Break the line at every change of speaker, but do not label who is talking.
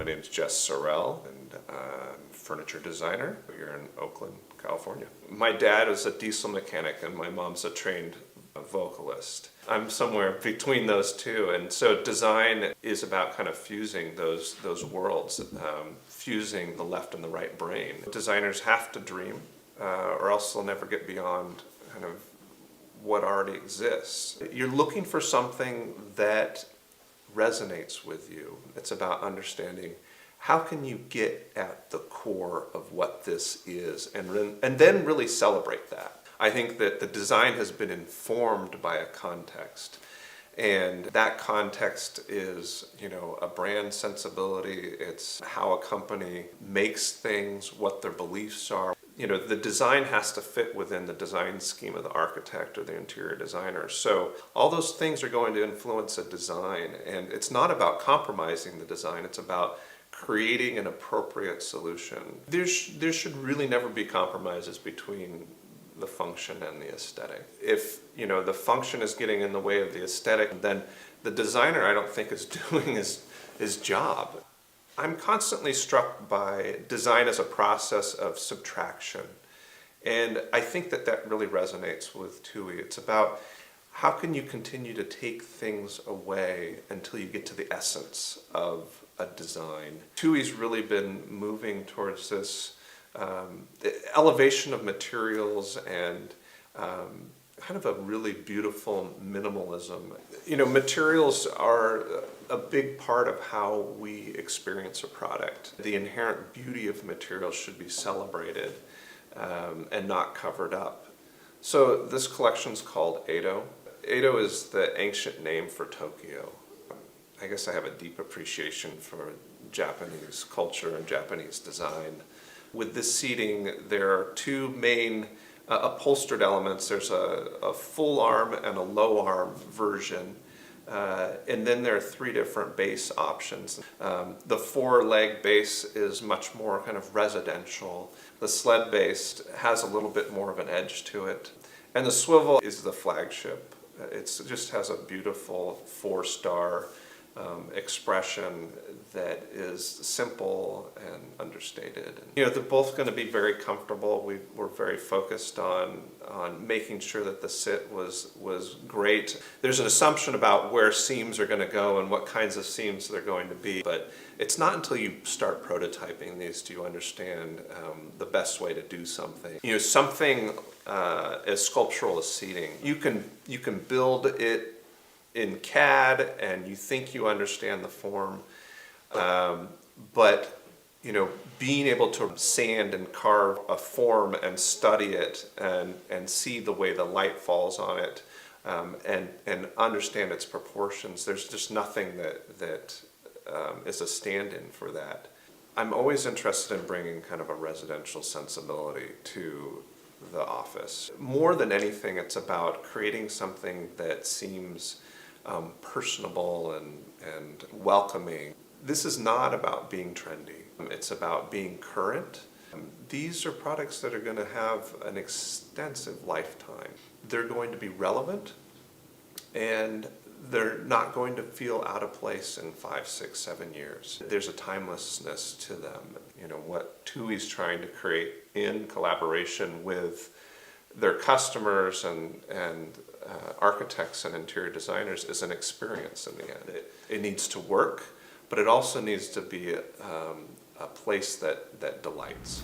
name's Jess Sorel, and I'm a furniture designer here in Oakland, California. My dad was a diesel mechanic and my mom's a trained vocalist. I'm somewhere between those two, and so design is about kind of fusing those worlds, fusing the left and the right brain. Designers have to dream, or else they'll never get beyond kind of what already exists. You're looking for something that resonates with you. It's about understanding how can you get at the core of what this is, and then really celebrate that. I think that the design has been informed by a context, and that context is, a brand sensibility. It's how a company makes things, what their beliefs are. The design has to fit within the design scheme of the architect or the interior designer. So all those things are going to influence a design, and it's not about compromising the design, it's about creating an appropriate solution. There should really never be compromises between the function and the aesthetic. If the function is getting in the way of the aesthetic, then the designer, I don't think, is doing his job. I'm constantly struck by design as a process of subtraction, and I think that really resonates with Tuohy. It's about how can you continue to take things away until you get to the essence of a design. Tuohy's really been moving towards this elevation of materials and kind of a really beautiful minimalism. Materials are a big part of how we experience a product. The inherent beauty of materials should be celebrated and not covered up. So this collection's called Edo. Edo is the ancient name for Tokyo. I guess I have a deep appreciation for Japanese culture and Japanese design. With this seating, there are two main upholstered elements. There's a full arm and a low arm version, and then there are three different base options. The 4-leg base is much more kind of residential. The sled base has a little bit more of an edge to it, and the swivel is the flagship. It just has a beautiful 4-star expression that is simple and understated. They're both going to be very comfortable. We're very focused on making sure that the sit was great. There's an assumption about where seams are going to go and what kinds of seams they're going to be, but it's not until you start prototyping these do you understand the best way to do something. Something as sculptural as seating. You can build it in CAD and you think you understand the form, but being able to sand and carve a form and study it and see the way the light falls on it and understand its proportions, there's just nothing that is a stand-in for that. I'm always interested in bringing kind of a residential sensibility to the office. More than anything, it's about creating something that seems personable and welcoming. This is not about being trendy. It's about being current. These are products that are going to have an extensive lifetime. They're going to be relevant, and they're not going to feel out of place in 5, 6, 7 years. There's a timelessness to them. What Tuohy's trying to create in collaboration with their customers and architects and interior designers is an experience in the end. It needs to work, but it also needs to be a place that delights.